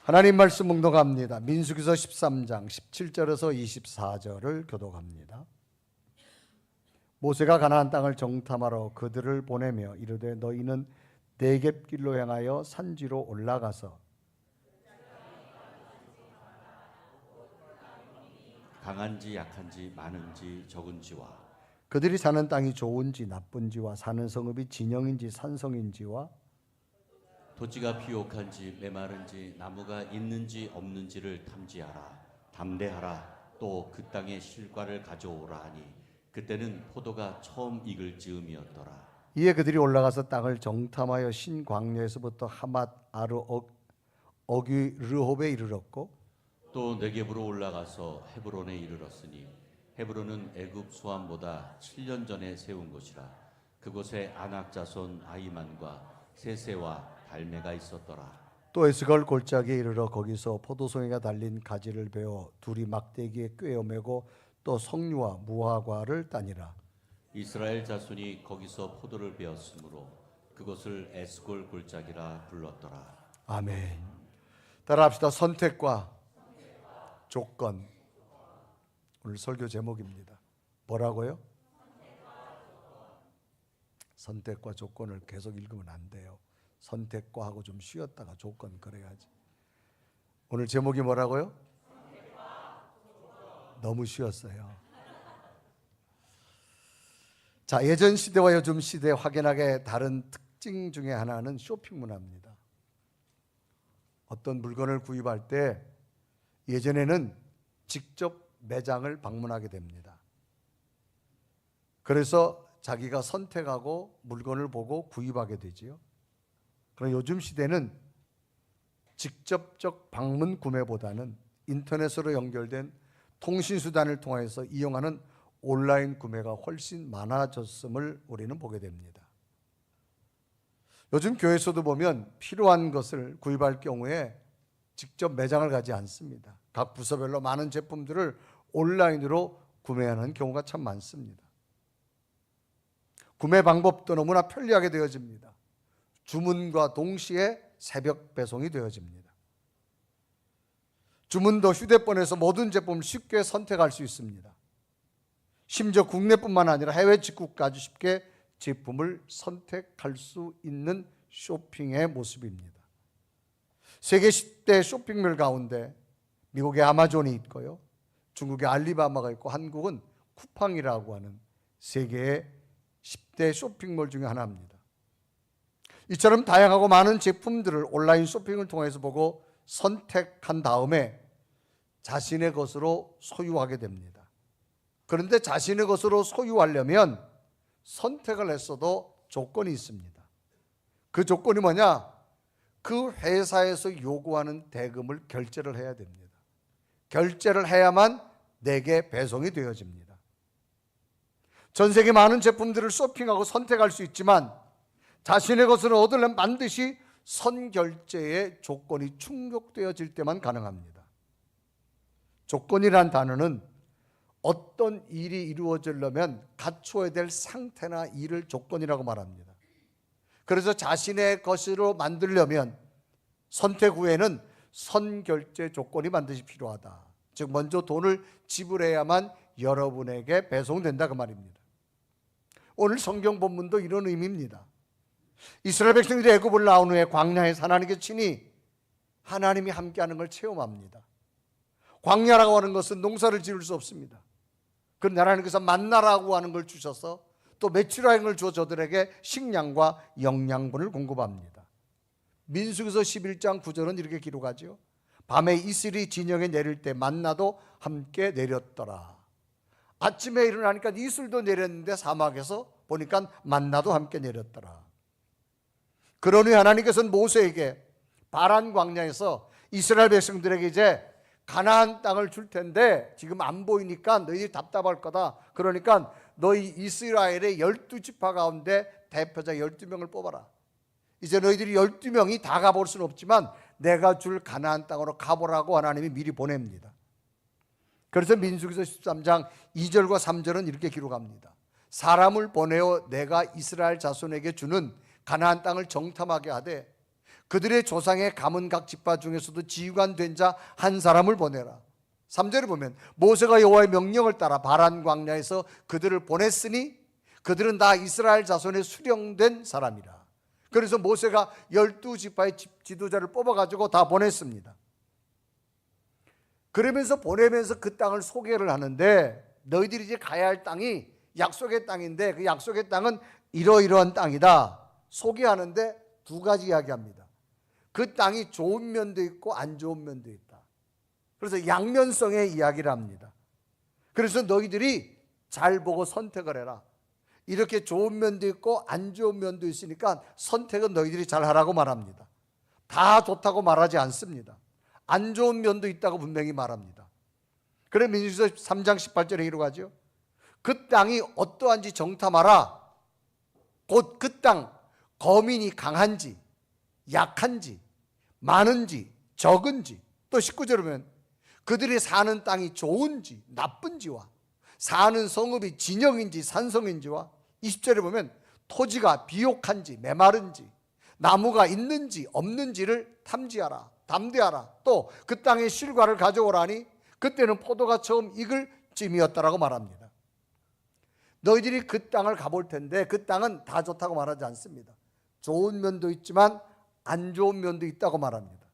하나님 말씀 묵독합니다. 민수기서 13장 17절에서 24절을 교독합니다. 모세가 가나안 땅을 정탐하러 그들을 보내며 이르되 너희는 네겝길로 향하여 산지로 올라가서 강한지 약한지 많은지 적은지와 그들이 사는 땅이 좋은지 나쁜지와 사는 성읍이 진영인지 산성인지와 토지가 비옥한지 메마른지 나무가 있는지 없는지를 탐지하라. 담대하라. 또 그 땅의 실과를 가져오라 하니 그때는 포도가 처음 익을 즈음이었더라. 이에 그들이 올라가서 땅을 정탐하여 신광야에서부터 하맛 아르 어귀 르홉에 이르렀고 또 네겝으로 올라가서 헤브론에 이르렀으니 헤브론은 애굽 수함보다 7년 전에 세운 곳이라. 그곳에 아낙 자손 아히만과 세세와 달메가 있었더라. 또 에스걸 골짜기에 이르러 거기서 포도송이가 달린 가지를 베어 둘이 막대기에 꿰어 매고 또 석류와 무화과를 따니라. 이스라엘 자손이 거기서 포도를 베었으므로 그것을 에스골 골짜기라 불렀더라. 아멘. 따라합시다. 선택과 조건. 오늘 설교 제목입니다. 뭐라고요? 선택과 조건을 계속 읽으면 안 돼요. 선택과 하고 좀 쉬었다가 조건 그래야지. 오늘 제목이 뭐라고요? 너무 쉬었어요. 자, 예전 시대와 요즘 시대 확연하게 다른 특징 중에 하나는 쇼핑 문화입니다. 어떤 물건을 구입할 때 예전에는 직접 매장을 방문하게 됩니다. 그래서 자기가 선택하고 물건을 보고 구입하게 되지요. 그러나 요즘 시대는 직접적 방문 구매보다는 인터넷으로 연결된 통신수단을 통해서 이용하는 온라인 구매가 훨씬 많아졌음을 우리는 보게 됩니다. 요즘 교회에서도 보면 필요한 것을 구입할 경우에 직접 매장을 가지 않습니다. 각 부서별로 많은 제품들을 온라인으로 구매하는 경우가 참 많습니다. 구매 방법도 너무나 편리하게 되어집니다. 주문과 동시에 새벽 배송이 되어집니다. 주문도 휴대폰에서 모든 제품을 쉽게 선택할 수 있습니다. 심지어 국내뿐만 아니라 해외 직구까지 쉽게 제품을 선택할 수 있는 쇼핑의 모습입니다. 세계 10대 쇼핑몰 가운데 미국의 아마존이 있고요, 중국의 알리바바가 있고 한국은 쿠팡이라고 하는 세계의 10대 쇼핑몰 중에 하나입니다. 이처럼 다양하고 많은 제품들을 온라인 쇼핑을 통해서 보고 선택한 다음에 자신의 것으로 소유하게 됩니다. 그런데 자신의 것으로 소유하려면 선택을 했어도 조건이 있습니다. 그 조건이 뭐냐? 그 회사에서 요구하는 대금을 결제를 해야 됩니다. 결제를 해야만 내게 배송이 되어집니다. 전 세계 많은 제품들을 쇼핑하고 선택할 수 있지만 자신의 것을 얻으려면 반드시 선결제의 조건이 충족되어질 때만 가능합니다. 조건이란 단어는 어떤 일이 이루어지려면 갖춰야 될 상태나 일을 조건이라고 말합니다. 그래서 자신의 것으로 만들려면 선택 후에는 선결제 조건이 반드시 필요하다. 즉 먼저 돈을 지불해야만 여러분에게 배송된다 그 말입니다. 오늘 성경 본문도 이런 의미입니다. 이스라엘 백성들이 애굽을 나온 후에 광야에서 하나님께 친히 하나님이 함께하는 걸 체험합니다. 광야라고 하는 것은 농사를 지을 수 없습니다. 그런데 하나님께서 만나라고 하는 걸 주셔서 또 메추라는 걸 주어 저들에게 식량과 영양분을 공급합니다. 민수기서 11장 9절은 이렇게 기록하죠. 밤에 이슬이 진영에 내릴 때 만나도 함께 내렸더라. 아침에 일어나니까 이슬도 내렸는데 사막에서 보니까 만나도 함께 내렸더라. 그런 후에 하나님께서는 모세에게 바란 광야에서 이스라엘 백성들에게 이제 가나안 땅을 줄 텐데 지금 안 보이니까 너희들이 답답할 거다. 그러니까 너희 이스라엘의 12지파 가운데 대표자 12명을 뽑아라. 이제 너희들이 12명이 다 가볼 수는 없지만 내가 줄 가나안 땅으로 가보라고 하나님이 미리 보냅니다. 그래서 민수기서 13장 2절과 3절은 이렇게 기록합니다. 사람을 보내어 내가 이스라엘 자손에게 주는 가나안 땅을 정탐하게 하되 그들의 조상의 가문 각 지파 중에서도 지휘관 된 자 한 사람을 보내라. 3절에 보면 모세가 여호와의 명령을 따라 바란 광야에서 그들을 보냈으니 그들은 다 이스라엘 자손의 수령된 사람이라. 그래서 모세가 12지파의 지도자를 뽑아가지고 다 보냈습니다. 그러면서 보내면서 그 땅을 소개를 하는데, 너희들이 이제 가야 할 땅이 약속의 땅인데 그 약속의 땅은 이러이러한 땅이다 소개하는데 두 가지 이야기합니다. 그 땅이 좋은 면도 있고 안 좋은 면도 있다. 그래서 양면성의 이야기를 합니다. 그래서 너희들이 잘 보고 선택을 해라. 이렇게 좋은 면도 있고 안 좋은 면도 있으니까 선택은 너희들이 잘 하라고 말합니다. 다 좋다고 말하지 않습니다. 안 좋은 면도 있다고 분명히 말합니다. 그래 민수기서 3장 18절에 이러고 하죠. 그 땅이 어떠한지 정탐하라. 곧 그 땅 거민이 강한지 약한지 많은지 적은지, 또 19절에 보면 그들이 사는 땅이 좋은지 나쁜지와 사는 성읍이 진영인지 산성인지와, 20절에 보면 토지가 비옥한지 메마른지 나무가 있는지 없는지를 탐지하라, 담대하라. 또 그 땅의 실과를 가져오라니 그때는 포도가 처음 익을 쯤이었다라고 말합니다. 너희들이 그 땅을 가볼 텐데 그 땅은 다 좋다고 말하지 않습니다. 좋은 면도 있지만 안 좋은 면도 있다고 말합니다.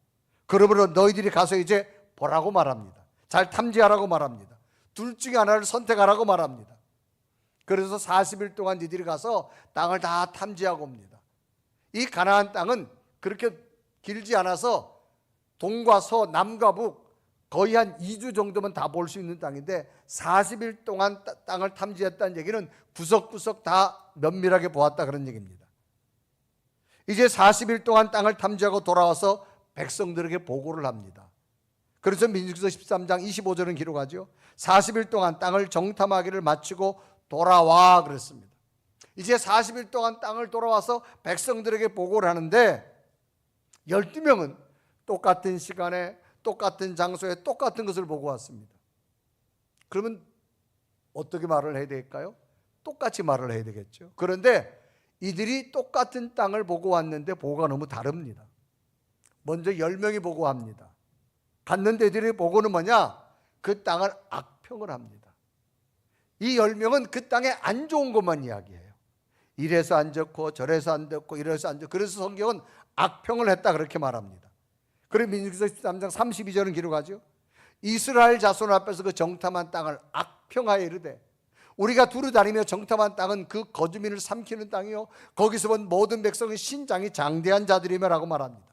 그러므로 너희들이 가서 이제 보라고 말합니다. 잘 탐지하라고 말합니다. 둘 중에 하나를 선택하라고 말합니다. 그래서 40일 동안 니들이 가서 땅을 다 탐지하고 옵니다. 이 가나안 땅은 그렇게 길지 않아서 동과 서, 남과 북 거의 한 2주 정도면 다 볼 수 있는 땅인데 40일 동안 땅을 탐지했다는 얘기는 구석구석 다 면밀하게 보았다 그런 얘기입니다. 이제 40일 동안 땅을 탐지하고 돌아와서 백성들에게 보고를 합니다. 그래서 민수기서 13장 25절은 기록하죠. 40일 동안 땅을 정탐하기를 마치고 돌아와 그랬습니다. 이제 40일 동안 땅을 돌아와서 백성들에게 보고를 하는데 12명은 똑같은 시간에 똑같은 장소에 똑같은 것을 보고 왔습니다. 그러면 어떻게 말을 해야 될까요? 똑같이 말을 해야 되겠죠. 그런데 이들이 똑같은 땅을 보고 왔는데 보고가 너무 다릅니다. 먼저 10명이 보고합니다. 갔는데 이들이 보고는 뭐냐? 그 땅을 악평을 합니다. 이 10명은 그 땅에 안 좋은 것만 이야기해요. 이래서 안 좋고 저래서 안 좋고 이래서 안 좋고, 그래서 성경은 악평을 했다 그렇게 말합니다. 그리고 민수기서 13장 32절은 기록하죠. 이스라엘 자손 앞에서 그 정탐한 땅을 악평하여 이르되 우리가 두루 다니며 정탐한 땅은 그 거주민을 삼키는 땅이요 거기서 본 모든 백성의 신장이 장대한 자들이며 라고 말합니다.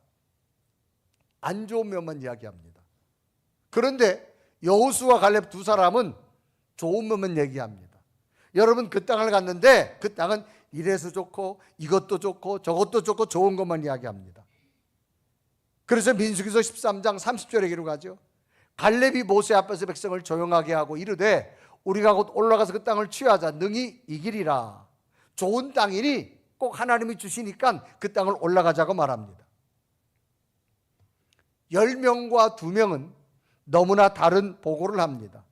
안 좋은 면만 이야기합니다. 그런데 여호수와 갈렙 두 사람은 좋은 면만 얘기합니다. 여러분 그 땅을 갔는데 그 땅은 이래서 좋고 이것도 좋고 저것도 좋고 좋은 것만 이야기합니다. 그래서 민수기서 13장 30절에 기록하죠. 갈렙이 모세 앞에서 백성을 조용하게 하고 이르되 우리가 곧 올라가서 그 땅을 취하자 능히 이기리라. 좋은 땅이니 꼭 하나님이 주시니까 그 땅을 올라가자고 말합니다. 10명과 2명은 너무나 다른 보고를 합니다.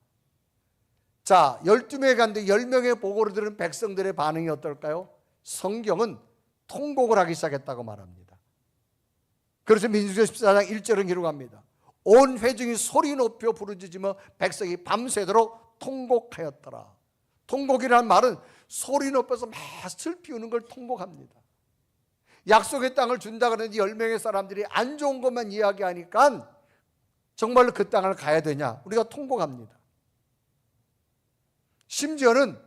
자, 12명이 갔는데 10명의 보고를 들은 백성들의 반응이 어떨까요? 성경은 통곡을 하기 시작했다고 말합니다. 그래서 민수기서 14장 1절은 기록합니다. 온 회중이 소리 높여 부르짖으며 백성이 밤새도록 통곡하였더라. 통곡이라는 말은 소리 높여서 막 슬피 우는 걸 통곡합니다. 약속의 땅을 준다 그러는데 10명의 사람들이 안 좋은 것만 이야기하니까 정말로 그 땅을 가야 되냐? 우리가 통곡합니다. 심지어는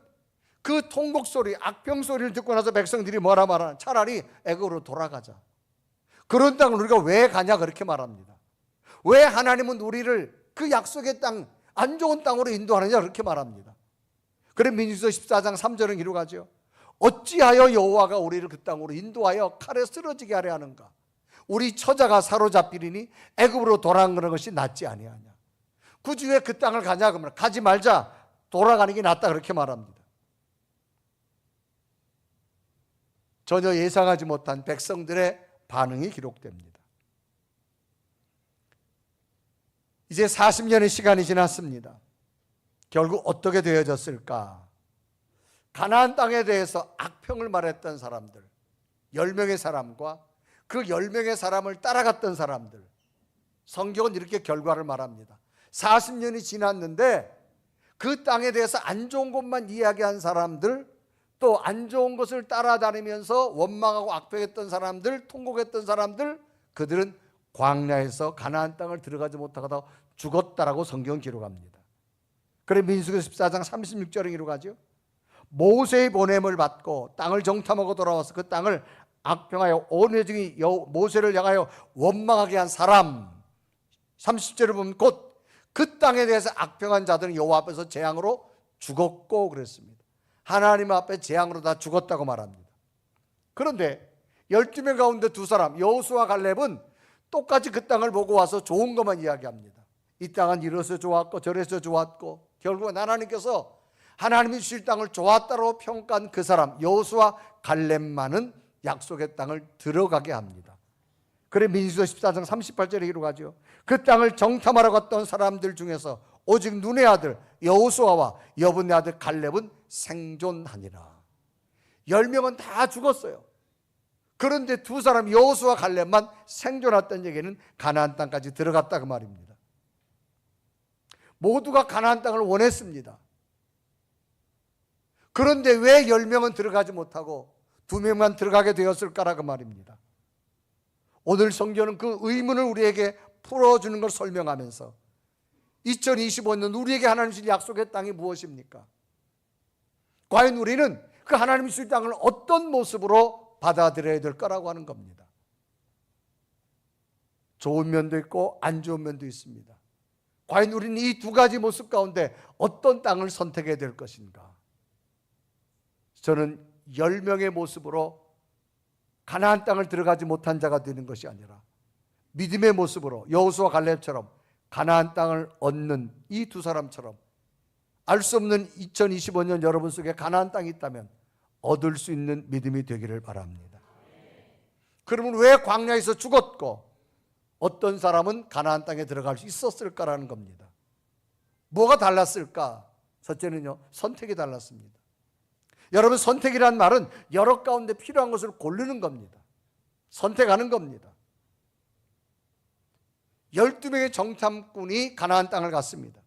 그 통곡 소리, 악평 소리를 듣고 나서 백성들이 뭐라 말하나? 차라리 애굽으로 돌아가자. 그런 땅을 우리가 왜 가냐? 그렇게 말합니다. 왜 하나님은 우리를 그 약속의 땅, 안 좋은 땅으로 인도하느냐? 그렇게 말합니다. 그래 민수기서 14장 3절은 기록하죠. 어찌하여 여호와가 우리를 그 땅으로 인도하여 칼에 쓰러지게 하려 하는가? 우리 처자가 사로잡히리니 애굽으로 돌아가는 것이 낫지 아니하냐? 굳이 왜 그 땅을 가냐? 그러면 가지 말자. 돌아가는 게 낫다 그렇게 말합니다. 전혀 예상하지 못한 백성들의 반응이 기록됩니다. 이제 40년의 시간이 지났습니다. 결국 어떻게 되어졌을까? 가나안 땅에 대해서 악평을 말했던 사람들 10명의 사람과 그 10명의 사람을 따라갔던 사람들, 성경은 이렇게 결과를 말합니다. 40년이 지났는데 그 땅에 대해서 안 좋은 것만 이야기한 사람들, 또 안 좋은 것을 따라다니면서 원망하고 악평했던 사람들, 통곡했던 사람들, 그들은 광야에서 가나안 땅을 들어가지 못하고 죽었다라고 성경은 기록합니다. 그래 민수기 14장 36절에 기록하죠. 모세의 보냄을 받고 땅을 정탐하고 돌아와서 그 땅을 악평하여 온 회중이 모세를 향하여 원망하게 한 사람, 30절을 보면 곧 그 땅에 대해서 악평한 자들은 여호와 앞에서 재앙으로 죽었고 그랬습니다. 하나님 앞에 재앙으로 다 죽었다고 말합니다. 그런데 12명 가운데 두 사람 여호수아와 갈렙은 똑같이 그 땅을 보고 와서 좋은 것만 이야기합니다. 이 땅은 이래서 좋았고 저래서 좋았고, 결국은 하나님께서 하나님이 주실 땅을 좋았다고 평가한 그 사람 여호수아 갈렙만은 약속의 땅을 들어가게 합니다. 그래 민수기 14장 38절에 기록하죠. 그 땅을 정탐하러 갔던 사람들 중에서 오직 눈의 아들 여호수아와 여분의 아들 갈렙은 생존하니라. 10명은 다 죽었어요. 그런데 두 사람 여호수아 갈렙만 생존했던 얘기는 가나안 땅까지 들어갔다 그 말입니다. 모두가 가나안 땅을 원했습니다. 그런데 왜 10명은 들어가지 못하고 2명만 들어가게 되었을까라 그 말입니다. 오늘 성경은 그 의문을 우리에게 풀어주는 걸 설명하면서 2025년 우리에게 하나님 주신 약속의 땅이 무엇입니까? 과연 우리는 그 하나님 주신 땅을 어떤 모습으로 받아들여야 될 거라고 하는 겁니다. 좋은 면도 있고 안 좋은 면도 있습니다. 과연 우리는 이 두 가지 모습 가운데 어떤 땅을 선택해야 될 것인가? 저는 10명의 모습으로 가나안 땅을 들어가지 못한 자가 되는 것이 아니라 믿음의 모습으로 여호수아 갈렙처럼 가나안 땅을 얻는 이 두 사람처럼 알 수 없는 2025년 여러분 속에 가나안 땅이 있다면 얻을 수 있는 믿음이 되기를 바랍니다. 그러면 왜 광야에서 죽었고 어떤 사람은 가나안 땅에 들어갈 수 있었을까라는 겁니다. 뭐가 달랐을까? 첫째는요, 선택이 달랐습니다. 여러분, 선택이란 말은 여러 가운데 필요한 것을 고르는 겁니다. 선택하는 겁니다. 12명의 정탐꾼이 가나안 땅을 갔습니다.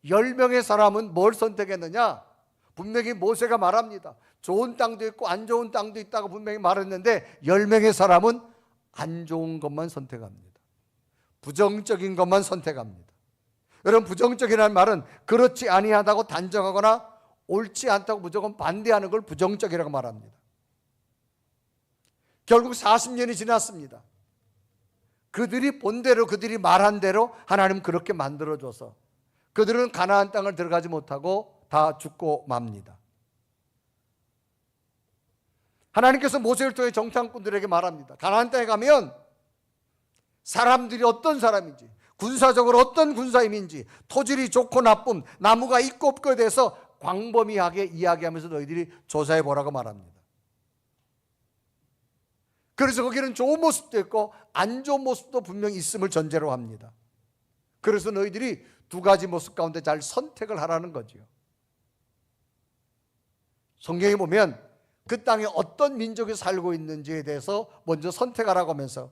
10명의 사람은 뭘 선택했느냐? 분명히 모세가 말합니다. 좋은 땅도 있고 안 좋은 땅도 있다고 분명히 말했는데 10명의 사람은 안 좋은 것만 선택합니다. 부정적인 것만 선택합니다. 여러분, 부정적이라는 말은 그렇지 아니하다고 단정하거나 옳지 않다고 무조건 반대하는 걸 부정적이라고 말합니다. 결국 40년이 지났습니다. 그들이 본 대로, 그들이 말한 대로 하나님 그렇게 만들어줘서 그들은 가나안 땅을 들어가지 못하고 다 죽고 맙니다. 하나님께서 모세를 통해 정탐꾼들에게 말합니다. 가나안 땅에 가면 사람들이 어떤 사람인지, 군사적으로 어떤 군사임인지, 토질이 좋고 나쁨, 나무가 있고 없고에 대해서 광범위하게 이야기하면서 너희들이 조사해 보라고 말합니다. 그래서 거기는 좋은 모습도 있고 안 좋은 모습도 분명히 있음을 전제로 합니다. 그래서 너희들이 두 가지 모습 가운데 잘 선택을 하라는 거죠. 성경에 보면 그 땅에 어떤 민족이 살고 있는지에 대해서 먼저 선택하라고 하면서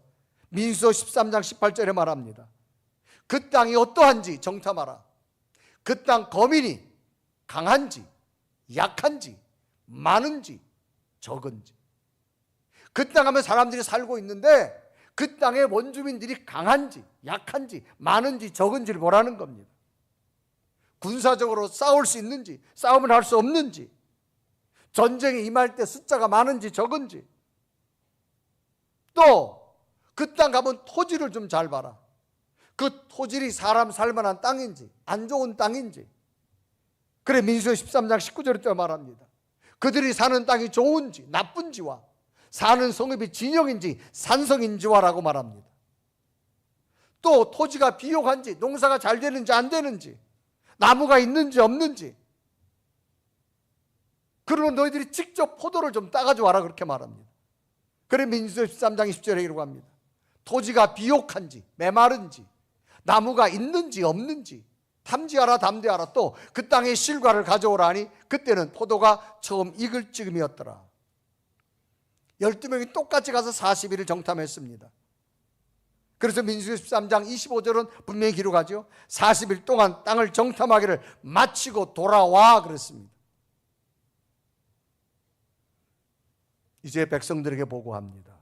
민수기 13장 18절에 말합니다. 그 땅이 어떠한지 정탐하라. 그 땅 거민이 강한지 약한지 많은지 적은지. 그 땅 하면 사람들이 살고 있는데 그 땅의 원주민들이 강한지 약한지 많은지 적은지를 보라는 겁니다. 군사적으로 싸울 수 있는지 싸움을 할 수 없는지, 전쟁에 임할 때 숫자가 많은지 적은지, 또 그 땅 가면 토지를 좀 잘 봐라. 그 토질이 사람 살만한 땅인지 안 좋은 땅인지. 그래 민수기 13장 19절에 또 말합니다. 그들이 사는 땅이 좋은지 나쁜지와 사는 성읍이 진영인지 산성인지와라고 말합니다. 또 토지가 비옥한지 농사가 잘 되는지 안 되는지, 나무가 있는지 없는지. 그러면 너희들이 직접 포도를 좀 따가지고 와라 그렇게 말합니다. 그래 민수기 13장 20절에 이러고 합니다. 토지가 비옥한지 메마른지 나무가 있는지 없는지 탐지하라 담대하라. 또 그 땅의 실과를 가져오라 하니 그때는 포도가 처음 익을 즈음이었더라. 12명이 똑같이 가서 40일을 정탐했습니다. 그래서 민수기 13장 25절은 분명히 기록하죠. 40일 동안 땅을 정탐하기를 마치고 돌아와 그랬습니다. 이제 백성들에게 보고합니다.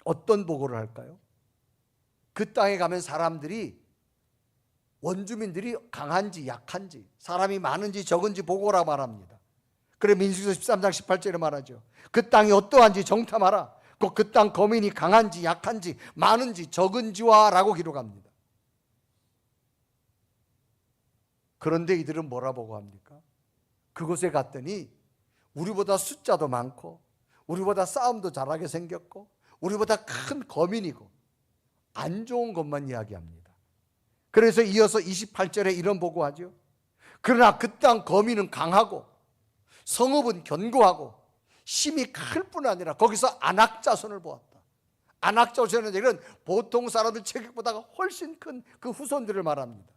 어떤 보고를 할까요? 그 땅에 가면 사람들이, 원주민들이 강한지 약한지, 사람이 많은지 적은지 보고라 말합니다. 그래 민수기서 13장 18절에 말하죠. 그 땅이 어떠한지 정탐하라. 꼭 그 땅 거민이 강한지 약한지 많은지 적은지와 라고 기록합니다. 그런데 이들은 뭐라 보고합니까? 그곳에 갔더니 우리보다 숫자도 많고 우리보다 싸움도 잘하게 생겼고 우리보다 큰 거민이고 안 좋은 것만 이야기합니다. 그래서 이어서 28절에 이런 보고하죠. 그러나 그 땅 거민은 강하고 성읍은 견고하고 힘이 클 뿐 아니라 거기서 안악자손을 보았다. 안악자손은 얘기는 보통 사람들 체격보다 훨씬 큰 그 후손들을 말합니다.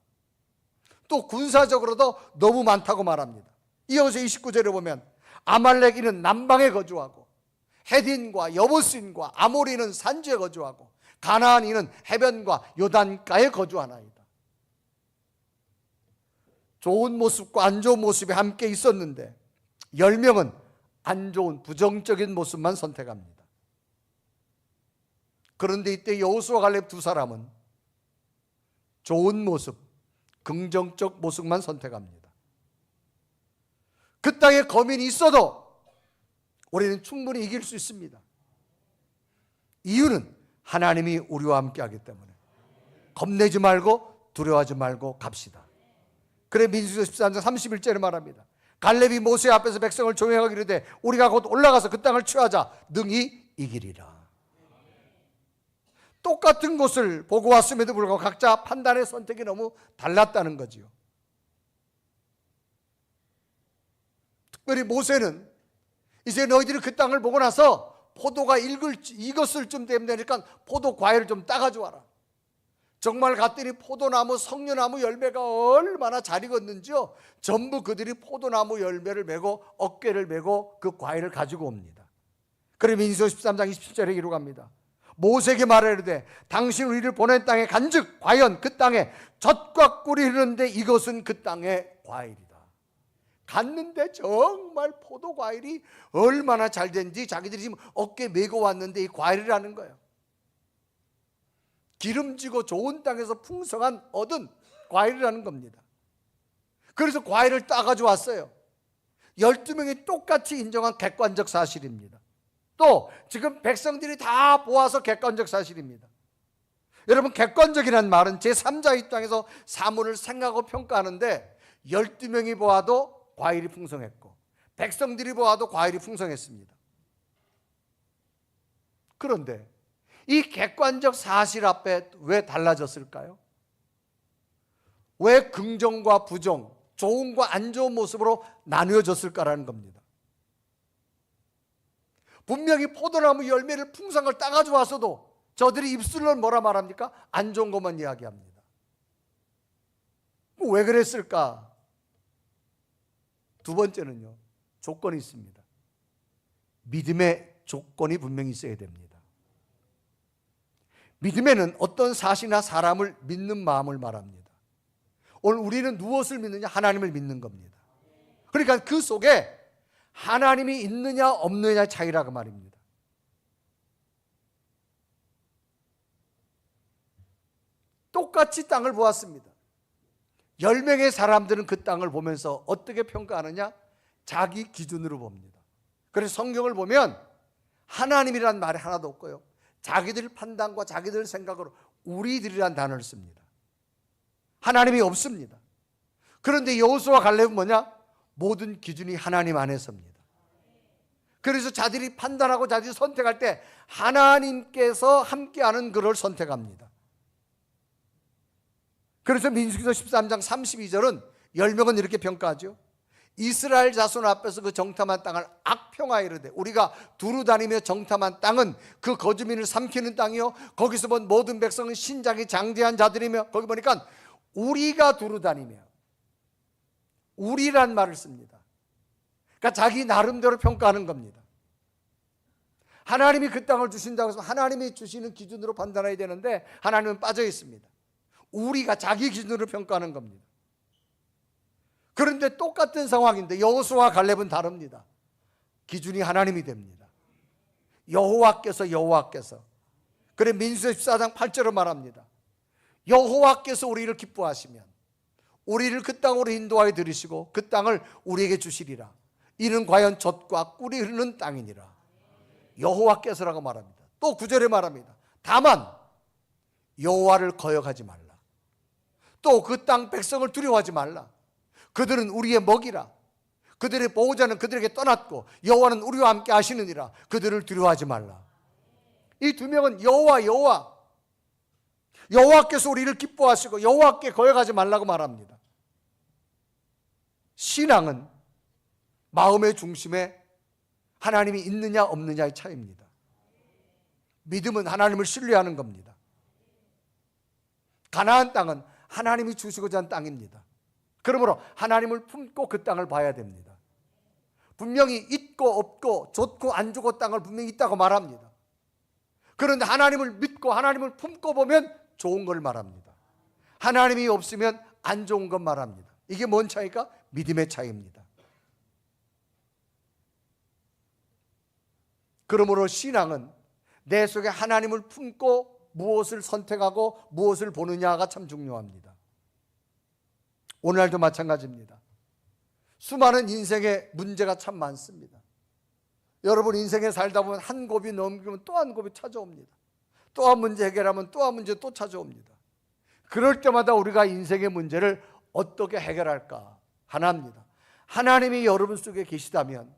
또 군사적으로도 너무 많다고 말합니다. 이어서 29절에 보면 아말렉인은 남방에 거주하고 헤딘과 여부스인과 아모리는 산지에 거주하고 가나안인은 해변과 요단가에 거주하나이다. 좋은 모습과 안 좋은 모습이 함께 있었는데 10명은 안 좋은 부정적인 모습만 선택합니다. 그런데 이때 여호수아 갈렙 두 사람은 좋은 모습, 긍정적 모습만 선택합니다. 그 땅에 거민이 있어도 우리는 충분히 이길 수 있습니다. 이유는 하나님이 우리와 함께 하기 때문에 겁내지 말고 두려워하지 말고 갑시다. 그래 민수기 13장 31절에 말합니다. 갈렙이 모세 앞에서 백성을 조명하기로 이르되 우리가 곧 올라가서 그 땅을 취하자 능히 이기리라. 똑같은 곳을 보고 왔음에도 불구하고 각자 판단의 선택이 너무 달랐다는 거지요. 특별히 모세는 이제 너희들이 그 땅을 보고 나서 포도가 익었을 쯤 되니까 포도 과일을 좀 따가져 와라. 정말 갔더니 포도나무, 석류나무 열매가 얼마나 잘 익었는지요. 전부 그들이 포도나무 열매를 메고 어깨를 메고 그 과일을 가지고 옵니다. 그래 민수기 13장 27절에 기록합니다. 모세에게 말하되 당신 우리를 보낸 땅에 간즉 과연 그 땅에 젖과 꿀이 흐르는데 이것은 그 땅의 과일이다. 갔는데 정말 포도 과일이 얼마나 잘 된지 자기들이 지금 어깨 메고 왔는데 이 과일이라는 거예요. 기름지고 좋은 땅에서 풍성한 얻은 과일이라는 겁니다. 그래서 과일을 따가지고 왔어요. 12명이 똑같이 인정한 객관적 사실입니다. 또 지금 백성들이 다 보아서 객관적 사실입니다. 여러분 객관적이라는 말은 제3자 입장에서 사물을 생각하고 평가하는데 12명이 보아도 과일이 풍성했고 백성들이 보아도 과일이 풍성했습니다. 그런데 이 객관적 사실 앞에 왜 달라졌을까요? 왜 긍정과 부정, 좋은과 안 좋은 모습으로 나누어졌을까라는 겁니다. 분명히 포도나무 열매를 풍성한 걸 따가지고 왔어도 저들이 입술로 뭐라 말합니까? 안 좋은 것만 이야기합니다. 왜 그랬을까? 두 번째는요, 조건이 있습니다. 믿음의 조건이 분명히 있어야 됩니다. 믿음에는 어떤 사실이나 사람을 믿는 마음을 말합니다. 오늘 우리는 무엇을 믿느냐? 하나님을 믿는 겁니다. 그러니까 그 속에 하나님이 있느냐 없느냐 차이라고 말입니다. 똑같이 땅을 보았습니다. 10명의 사람들은 그 땅을 보면서 어떻게 평가하느냐? 자기 기준으로 봅니다. 그래서 성경을 보면 하나님이란 말이 하나도 없고요, 자기들 판단과 자기들 생각으로 우리들이란 단어를 씁니다. 하나님이 없습니다. 그런데 여호수아와 갈렙은 뭐냐? 모든 기준이 하나님 안에서입니다. 그래서 자들이 판단하고 자들이 선택할 때 하나님께서 함께하는 그를 선택합니다. 그래서 민수기서 13장 32절은 10명은 이렇게 평가하죠. 이스라엘 자손 앞에서 그 정탐한 땅을 악평하여 이르되 우리가 두루 다니며 정탐한 땅은 그 거주민을 삼키는 땅이요 거기서 본 모든 백성은 신장이 장대한 자들이며, 거기 보니까 우리가 두루 다니며, 우리란 말을 씁니다. 그러니까 자기 나름대로 평가하는 겁니다. 하나님이 그 땅을 주신다고 해서 하나님이 주시는 기준으로 판단해야 되는데 하나님은 빠져 있습니다. 우리가 자기 기준으로 평가하는 겁니다. 그런데 똑같은 상황인데 여호수아와 갈렙은 다릅니다. 기준이 하나님이 됩니다. 여호와께서 그래 민수기 14장 8절을 말합니다. 여호와께서 우리를 기뻐하시면 우리를 그 땅으로 인도하여 들이시고 그 땅을 우리에게 주시리라. 이는 과연 젖과 꿀이 흐르는 땅이니라. 여호와께서라고 말합니다. 또 9절에 말합니다. 다만 여호와를 거역하지 말라. 또 그 땅 백성을 두려워하지 말라. 그들은 우리의 먹이라. 그들의 보호자는 그들에게 떠났고 여호와는 우리와 함께 하시느니라. 그들을 두려워하지 말라. 이 두 명은 여호와께서 우리를 기뻐하시고 여호와께 거역하지 말라고 말합니다. 신앙은 마음의 중심에 하나님이 있느냐 없느냐의 차이입니다. 믿음은 하나님을 신뢰하는 겁니다. 가나안 땅은 하나님이 주시고자 한 땅입니다. 그러므로 하나님을 품고 그 땅을 봐야 됩니다. 분명히 있고 없고 좋고 안 좋고 땅을 분명히 있다고 말합니다. 그런데 하나님을 믿고 하나님을 품고 보면 좋은 걸 말합니다. 하나님이 없으면 안 좋은 건 말합니다. 이게 뭔 차이가? 믿음의 차이입니다. 그러므로 신앙은 내 속에 하나님을 품고 무엇을 선택하고 무엇을 보느냐가 참 중요합니다. 오늘날도 마찬가지입니다. 수많은 인생의 문제가 참 많습니다. 여러분 인생에 살다 보면 한 곱이 넘기면 또 한 곱이 찾아옵니다. 또 한 문제 해결하면 또 한 문제 또 찾아옵니다. 그럴 때마다 우리가 인생의 문제를 어떻게 해결할까? 하나입니다. 하나님이 여러분 속에 계시다면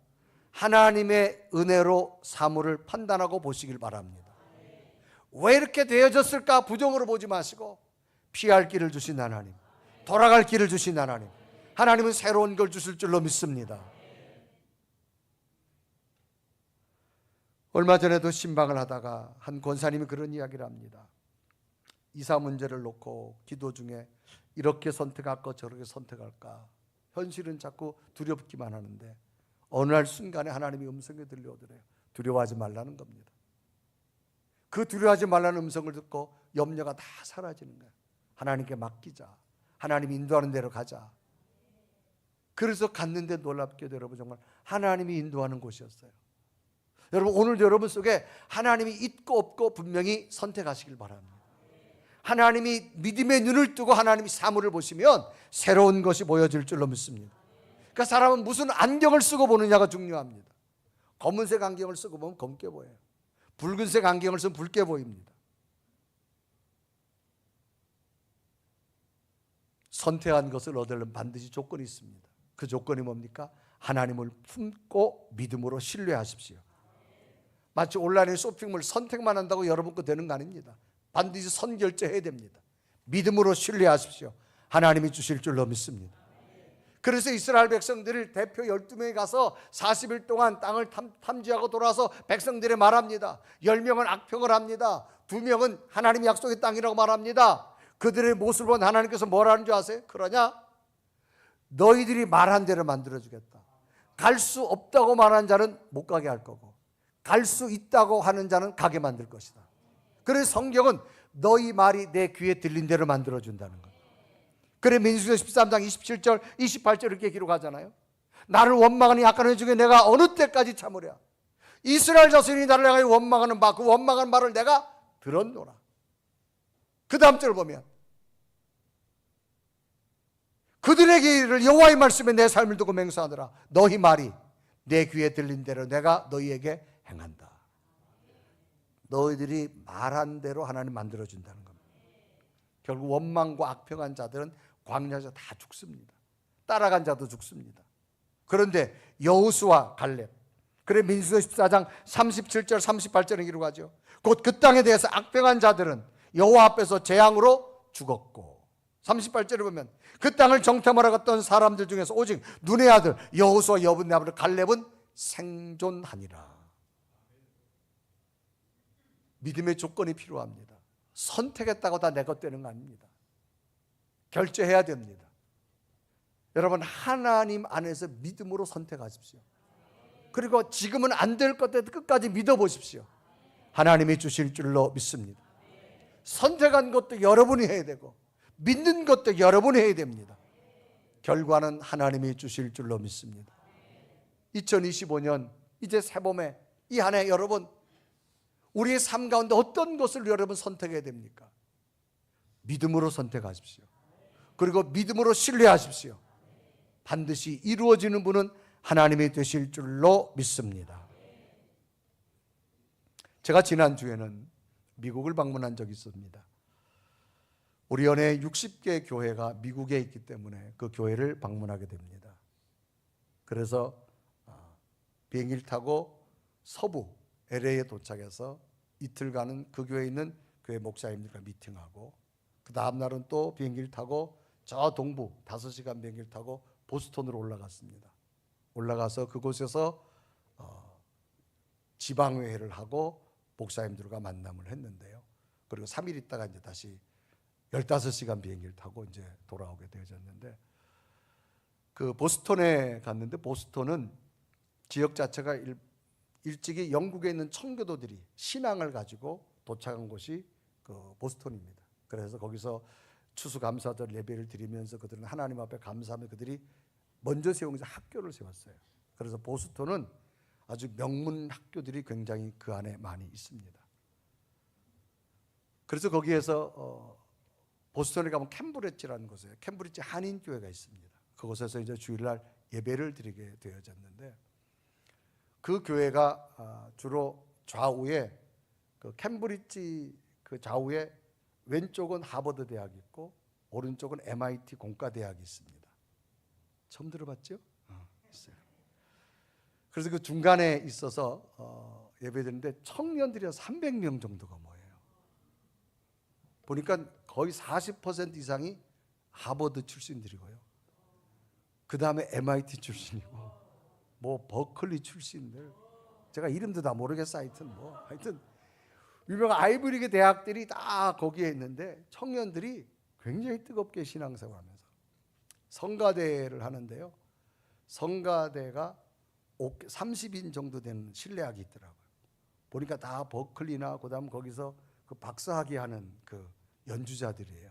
하나님의 은혜로 사물을 판단하고 보시길 바랍니다. 왜 이렇게 되어졌을까? 부정으로 보지 마시고 피할 길을 주신 하나님, 돌아갈 길을 주신 하나님, 하나님은 새로운 걸 주실 줄로 믿습니다. 얼마 전에도 신방을 하다가 한 권사님이 그런 이야기를 합니다. 이사 문제를 놓고 기도 중에 이렇게 선택할까 저렇게 선택할까 현실은 자꾸 두렵기만 하는데 어느 날 순간에 하나님이 음성이 들려오더래요. 두려워하지 말라는 겁니다. 그 두려워하지 말라는 음성을 듣고 염려가 다 사라지는 거예요. 하나님께 맡기자. 하나님이 인도하는 대로 가자. 그래서 갔는데 놀랍게도 여러분 정말 하나님이 인도하는 곳이었어요. 여러분 오늘 여러분 속에 하나님이 있고 없고 분명히 선택하시길 바랍니다. 하나님이 믿음의 눈을 뜨고 하나님이 사물을 보시면 새로운 것이 보여질 줄로 믿습니다. 그러니까 사람은 무슨 안경을 쓰고 보느냐가 중요합니다. 검은색 안경을 쓰고 보면 검게 보여요. 붉은색 안경을 쓰면 붉게 보입니다. 선택한 것을 얻으려면 반드시 조건이 있습니다. 그 조건이 뭡니까? 하나님을 품고 믿음으로 신뢰하십시오. 마치 온라인 쇼핑몰 선택만 한다고 여러분 거 되는 거 아닙니다. 반드시 선결제해야 됩니다. 믿음으로 신뢰하십시오. 하나님이 주실 줄로 믿습니다. 그래서 이스라엘 백성들을 대표 12명이 가서 40일 동안 땅을 탐지하고 돌아와서 백성들에 말합니다. 10명은 악평을 합니다. 2명은 하나님의 약속의 땅이라고 말합니다. 그들의 모습을 본 하나님께서 뭐라는 줄 아세요? 그러냐? 너희들이 말한 대로 만들어주겠다. 갈 수 없다고 말한 자는 못 가게 할 거고 갈 수 있다고 하는 자는 가게 만들 것이다. 그래서 성경은 너희 말이 내 귀에 들린 대로 만들어준다는 거예요. 그래 민수기 13장 27절 28절 이렇게 기록하잖아요. 나를 원망하니 약간의 중에 내가 어느 때까지 참으랴. 이스라엘 자손이 나를 향하여 원망하는 바 그 원망하는 말을 내가 들었노라. 그 다음 절을 보면 그들에게 이르를 여호와의 말씀에 내 삶을 두고 맹세하노라. 너희 말이 내 귀에 들린 대로 내가 너희에게 행한다. 너희들이 말한 대로 하나님 만들어준다는 겁니다. 결국 원망과 악평한 자들은 광야에서 다 죽습니다. 따라간 자도 죽습니다. 그런데 여호수아 갈렙 그래 민수기 14장 37절 38절에 기록하죠. 곧 그 땅에 대해서 악평한 자들은 여호와 앞에서 재앙으로 죽었고 38절에 보면 그 땅을 정탐하러 갔던 사람들 중에서 오직 눈의 아들 여호수아 여분의 아들 갈렙은 생존하니라. 믿음의 조건이 필요합니다. 선택했다고 다 내 것 되는 거 아닙니다. 결제해야 됩니다. 여러분 하나님 안에서 믿음으로 선택하십시오. 그리고 지금은 안 될 것 같아도 끝까지 믿어보십시오. 하나님이 주실 줄로 믿습니다. 선택한 것도 여러분이 해야 되고 믿는 것도 여러분이 해야 됩니다. 결과는 하나님이 주실 줄로 믿습니다. 2025년 이제 새봄에 이 한 해 여러분 우리의 삶 가운데 어떤 것을 여러분 선택해야 됩니까? 믿음으로 선택하십시오. 그리고 믿음으로 신뢰하십시오. 반드시 이루어지는 분은 하나님이 되실 줄로 믿습니다. 제가 지난주에는 미국을 방문한 적이 있습니다. 우리 연에 60개 교회가 미국에 있기 때문에 그 교회를 방문하게 됩니다. 그래서 비행기를 타고 서부 LA에 도착해서 이틀간은 그 교회에 있는 교회 목사님들과 미팅하고 그 다음 날은 또 비행기를 타고 저 동부 5시간 비행기를 타고 보스턴으로 올라갔습니다. 올라가서 그곳에서 지방회회를 하고 목사님들과 만남을 했는데요. 그리고 3일 있다가 이제 다시 15시간 비행기를 타고 이제 돌아오게 되어졌는데 그 보스턴에 갔는데 보스턴은 지역 자체가 일찍이 영국에 있는 청교도들이 신앙을 가지고 도착한 곳이 그 보스턴입니다. 그래서 거기서 추수감사절 예배를 드리면서 그들은 하나님 앞에 감사하며 그들이 먼저 세운 학교를 세웠어요. 그래서 보스턴은 아주 명문 학교들이 굉장히 그 안에 많이 있습니다. 그래서 거기에서 보스턴에 가면 캠브리지라는 곳에 캠브리지 한인교회가 있습니다. 그곳에서 이제 주일날 예배를 드리게 되어졌는데 그 교회가 주로 좌우에 그 캠브리지 그 좌우에 왼쪽은 하버드 대학이 있고 오른쪽은 MIT 공과대학이 있습니다. 처음 들어봤죠? 있어요. 그래서 그 중간에 있어서 예배드리는데 청년들이 300명 정도가 모여요. 보니까 거의 40% 이상이 하버드 출신들이고요. 그 다음에 MIT 출신이고 뭐 버클리 출신들 제가 이름도 다 모르겠어. 하여튼 유명한 아이브리그 대학들이 다 거기에 있는데 청년들이 굉장히 뜨겁게 신앙생활하면서 성가대를 하는데요. 성가대가 30인 정도 되는 실내악이 있더라고요. 보니까 다 버클리나 그다음 거기서 그 박사학위 하는 그 연주자들이에요.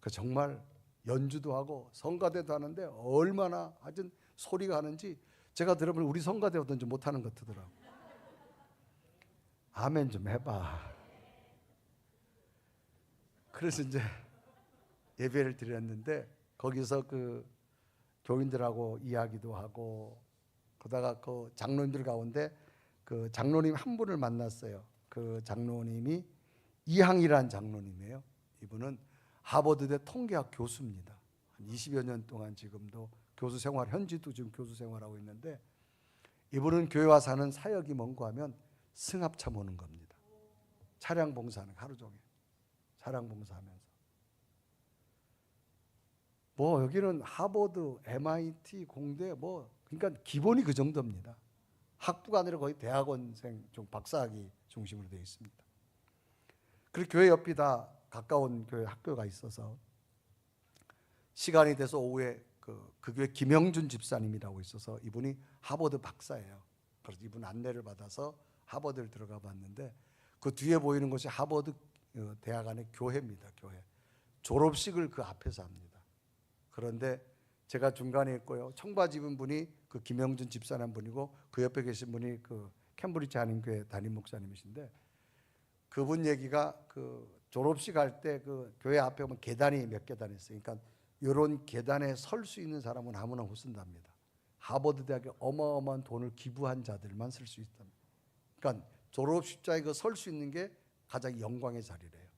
그 정말 연주도 하고 성가대도 하는데 얼마나 하여튼 소리가 하는지 제가 들으면 우리 성가대 어떤지 못하는 것 같더라고요. 아멘 좀 해봐. 그래서 이제 예배를 드렸는데 거기서 그 교인들하고 이야기도 하고 그러다가 그 장로님들 가운데 그 장로님 한 분을 만났어요. 그 장로님이 이항이라는 장로님이에요. 이분은 하버드대 통계학 교수입니다. 한 20여 년 동안 지금도 교수 생활, 현지도 지금 교수 생활하고 있는데 이분은 교회 와서 하는 사역이 뭔가 하면 승합차 모는 겁니다. 차량 봉사하는 하루 종일 차량 봉사하면서 뭐 여기는 하버드, MIT, 공대 뭐 그러니까 기본이 그 정도입니다. 학부가 아니라 거의 대학원생 좀 박사학위 중심으로 되어 있습니다. 그리고 교회 옆이 다 가까운 교회 학교가 있어서 시간이 돼서 오후에 그 교회 김영준 집사님이라고 있어서 이분이 하버드 박사예요. 그래서 이분 안내를 받아서 하버드를 들어가 봤는데 그 뒤에 보이는 것이 하버드 대학 안의 교회입니다. 교회. 졸업식을 그 앞에서 합니다. 그런데 제가 중간에 있고요. 청바지 입은 분이 그 김영준 집사님 분이고 그 옆에 계신 분이 그 캠브리지 한인교회 담임 목사님이신데 그분 얘기가 그 졸업식 할 때 그 교회 앞에 보면 계단이 몇 계단 있어요. 그러니까 이런 계단에 설 수 있는 사람은 아무나 못 쓴답니다. 하버드 대학에 어마어마한 돈을 기부한 자들만 쓸 수 있답니다. 그러니까 졸업식자에 그 설 수 있는 게 가장 영광의 자리래요.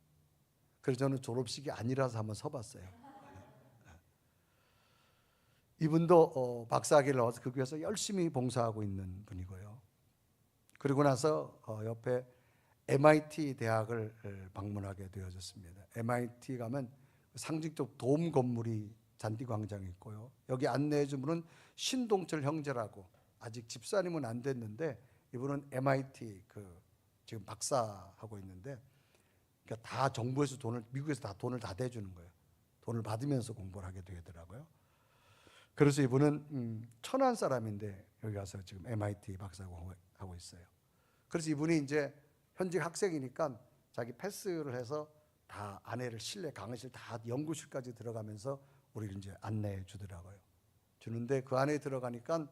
그래서 저는 졸업식이 아니라서 한번 서봤어요. 이분도 박사학위를 나와서 그 교회에서 열심히 봉사하고 있는 분이고요. 그리고 나서 옆에 MIT 대학을 방문하게 되어졌습니다. MIT 가면 상징적 돔 건물이 잔디광장에 있고요. 여기 안내해 준 분은 신동철 형제라고 아직 집사님은 안 됐는데 이분은 MIT 지금 박사하고 있는데 그러니까 다 정부에서 미국에서 다 돈을 다 대주는 거예요. 돈을 받으면서 공부를 하게 되더라고요. 그래서 이분은 천안 사람인데 여기 가서 지금 MIT 박사고 하고 있어요. 그래서 이분이 이제 현직 학생이니까 자기 패스를 해서 다 아내를 실내 강의실 다 연구실까지 들어가면서 우리를 이제 안내해 주더라고요. 주는데 그 안에 들어가니까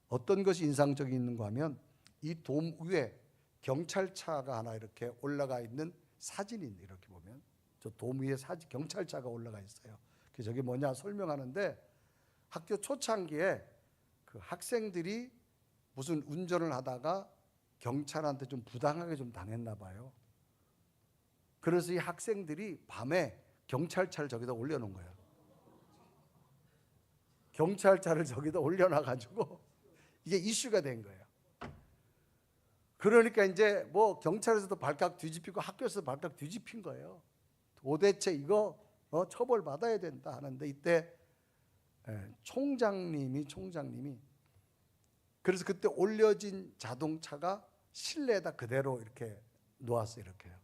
어떤 것이 인상적인가 하면 이 돔 위에 경찰차가 하나 이렇게 올라가 있는 사진이 이렇게 보면 저 돔 위에 경찰차가 올라가 있어요. 그래서 저게 뭐냐 설명하는데 학교 초창기에 그 학생들이 무슨 운전을 하다가 경찰한테 좀 부당하게 좀 당했나 봐요. 그래서 이 학생들이 밤에 경찰차를 저기다 올려놓은 거예요. 경찰차를 저기다 올려놔가지고 이게 이슈가 된 거예요. 그러니까 이제 뭐 경찰에서도 발칵 뒤집히고 학교에서도 발칵 뒤집힌 거예요. 도대체 이거 처벌받아야 된다 하는데 이때 총장님이 그래서 그때 올려진 자동차가 실내에다 그대로 이렇게 놓았어요. 이렇게요.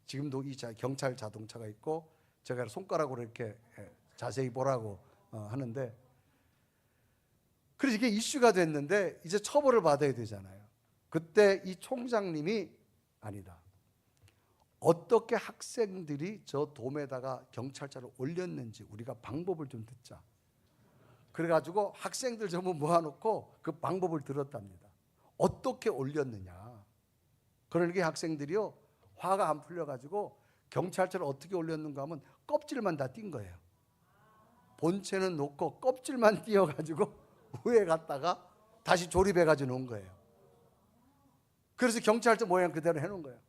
지금도 이 경찰 자동차가 있고 제가 손가락으로 이렇게 자세히 보라고 하는데 그래서 이게 이슈가 됐는데 이제 처벌을 받아야 되잖아요. 그때 이 총장님이 아니다. 어떻게 학생들이 저 돔에다가 경찰차를 올렸는지 우리가 방법을 좀 듣자. 그래가지고 학생들 전부 모아놓고 그 방법을 들었답니다. 어떻게 올렸느냐. 그러니까 학생들이요 화가 안 풀려가지고 경찰차를 어떻게 올렸는가 하면 껍질만 다 띈 거예요. 본체는 놓고 껍질만 띄어가지고 위에 갔다가 다시 조립해가지고 놓은 거예요. 그래서 경찰차 모양 그대로 해놓은 거예요.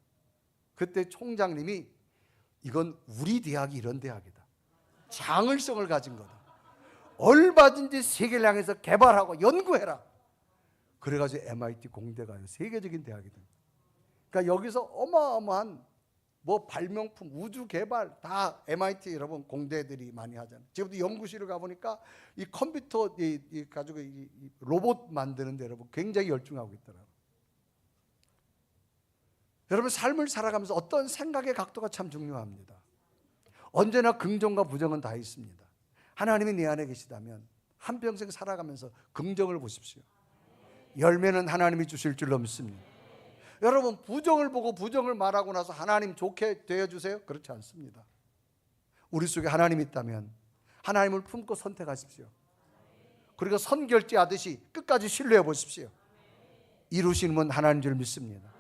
그때 총장님이 이건 우리 대학이 이런 대학이다. 장을성을 가진 거다. 얼마든지 세계를 향해서 개발하고 연구해라. 그래가지고 MIT 공대가 세계적인 대학이 됩니다. 그러니까 여기서 어마어마한 뭐 발명품, 우주 개발 다 MIT 여러분 공대들이 많이 하잖아요. 지금도 연구실을 가보니까 이 컴퓨터 가지고 이 로봇 만드는데 여러분 굉장히 열중하고 있더라고요. 여러분 삶을 살아가면서 어떤 생각의 각도가 참 중요합니다. 언제나 긍정과 부정은 다 있습니다. 하나님이 내 안에 계시다면 한평생 살아가면서 긍정을 보십시오. 열매는 하나님이 주실 줄로 믿습니다. 여러분 부정을 보고 부정을 말하고 나서 하나님 좋게 되어주세요? 그렇지 않습니다. 우리 속에 하나님이 있다면 하나님을 품고 선택하십시오. 그리고 선결제하듯이 끝까지 신뢰해 보십시오. 이루시는 분 하나님 줄 믿습니다.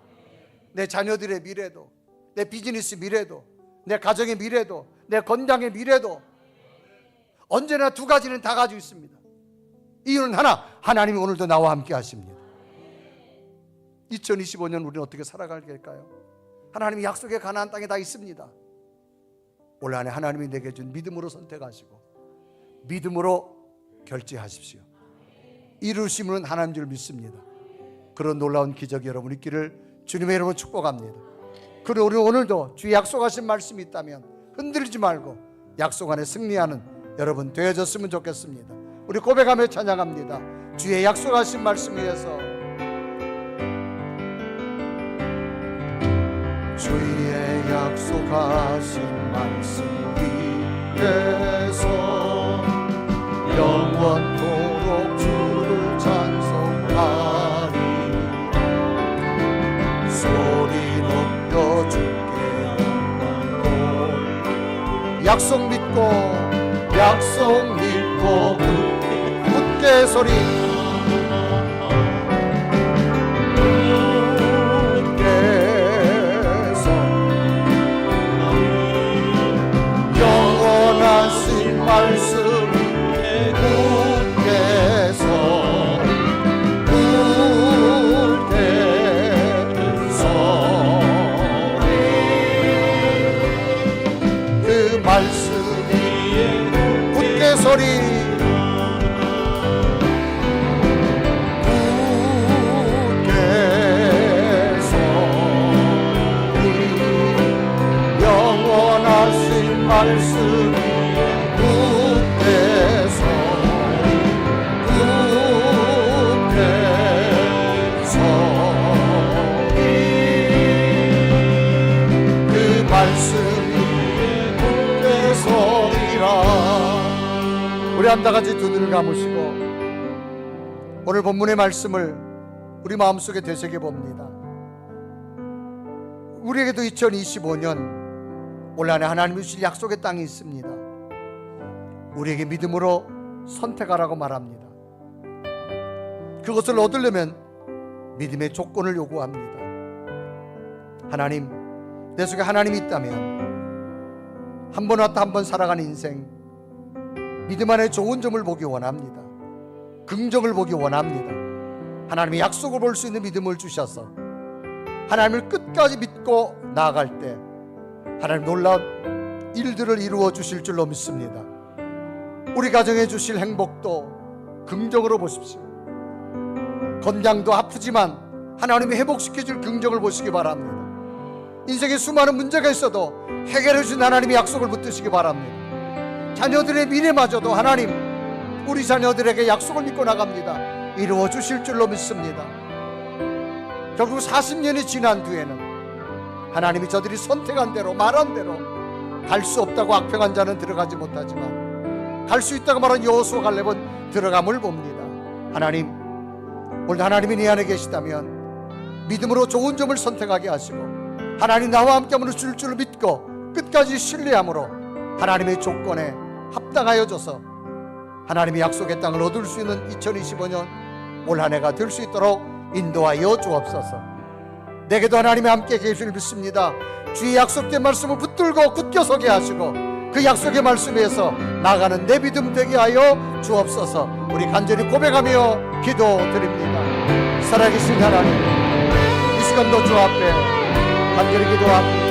내 자녀들의 미래도, 내 비즈니스 미래도, 내 가정의 미래도, 내 건강의 미래도 언제나 두 가지는 다 가지고 있습니다. 이유는 하나, 하나님이 오늘도 나와 함께 하십니다. 2025년 우리는 어떻게 살아갈까요? 하나님이 약속의 가나안 땅에 다 있습니다. 올 한해 하나님이 내게 준 믿음으로 선택하시고 믿음으로 결제하십시오. 이루심은 하나님 줄 믿습니다. 그런 놀라운 기적이 여러분 있기를 주님의 이름으로 축복합니다. 그리고 우리 오늘도 주의 약속하신 말씀이 있다면 흔들리지 말고 약속 안에 승리하는 여러분 되어졌으면 좋겠습니다. 우리 고백하며 찬양합니다. 주의 약속하신 말씀 위에서 주의 약속하신 말씀 위에서 영원토록 주를 찬송하리. 소리 높여 주께 영광 돌리. 약속 믿고 굳게 소리 말씀이 굳게서 그 말씀이 굳게 소리 굳게서 영원하신 말씀이 우리 한 다 같이 두 눈을 감으시고 오늘 본문의 말씀을 우리 마음속에 되새겨 봅니다. 우리에게도 2025년 올 한해 하나님이 주실 약속의 땅이 있습니다. 우리에게 믿음으로 선택하라고 말합니다. 그것을 얻으려면 믿음의 조건을 요구합니다. 하나님, 내 속에 하나님이 있다면 한 번 왔다 한 번 살아가는 인생, 믿음 안에 좋은 점을 보기 원합니다. 긍정을 보기 원합니다. 하나님의 약속을 볼 수 있는 믿음을 주셔서 하나님을 끝까지 믿고 나아갈 때 하나님 놀라운 일들을 이루어 주실 줄로 믿습니다. 우리 가정에 주실 행복도 긍정으로 보십시오. 건강도 아프지만 하나님이 회복시켜 줄 긍정을 보시기 바랍니다. 인생에 수많은 문제가 있어도 해결해 주신 하나님의 약속을 붙드시기 바랍니다. 자녀들의 미래마저도 하나님, 우리 자녀들에게 약속을 믿고 나갑니다. 이루어 주실 줄로 믿습니다. 결국 40년이 지난 뒤에는 하나님이 저들이 선택한 대로 말한 대로 갈 수 없다고 악평한 자는 들어가지 못하지만 갈 수 있다고 말한 여호수아 갈렙은 들어감을 봅니다. 하나님, 오늘 하나님이 내 안에 계시다면 믿음으로 좋은 점을 선택하게 하시고 하나님 나와 함께함으로 줄 줄을 믿고 끝까지 신뢰함으로 하나님의 조건에 합당하여 줘서 하나님의 약속의 땅을 얻을 수 있는 2025년 올 한 해가 될 수 있도록 인도하여 주옵소서. 내게도 하나님이 함께 계실 믿습니다. 주의 약속된 말씀을 붙들고 굳게 서게 하시고 그 약속의 말씀에서 나가는 내 믿음 되게 하여 주옵소서. 우리 간절히 고백하며 기도드립니다. 살아계신 하나님, 이 시간도 주 앞에 간절히 기도합니다.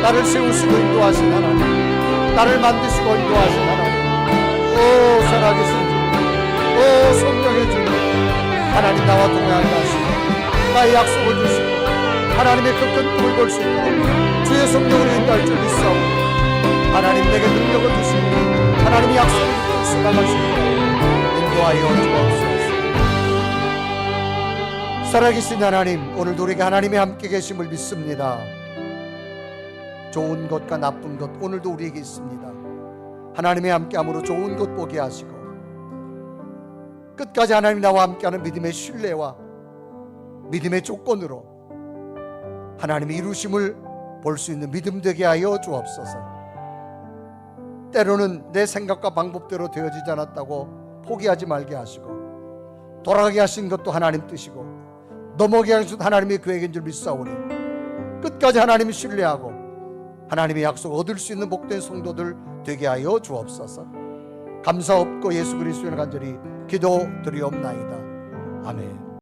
나를 세우시고 인도하신 하나님, 나를 만드시고 인도하신 하나님, 오 살아계신 주님, 오 성령의 주님, 하나님 나와 동행하게 하시고 나의 약속을 주시고 하나님의 그 큰 꿈을 볼 수 있도록 주의 성령으로 인도할 줄 믿사오니 하나님 내게 능력을 주시고 하나님의 약속을 붙들고 쏟아갈 수 있도록 인도하여 주옵소서. 살아계신 하나님, 오늘도 우리가 하나님의 함께 계심을 믿습니다. 좋은 것과 나쁜 것 오늘도 우리에게 있습니다. 하나님의 함께함으로 좋은 것 보게 하시고 끝까지 하나님 나와 함께하는 믿음의 신뢰와 믿음의 조건으로 하나님의 이루심을 볼 수 있는 믿음 되게 하여 주옵소서. 때로는 내 생각과 방법대로 되어지지 않았다고 포기하지 말게 하시고 돌아가게 하신 것도 하나님 뜻이고 넘어가게 하신 하나님의 계획인 줄 믿사오니 끝까지 하나님을 신뢰하고 하나님의 약속을 얻을 수 있는 복된 성도들 되게 하여 주옵소서. 감사 없고 예수 그리스도의 간절히 기도드리옵나이다. 아멘.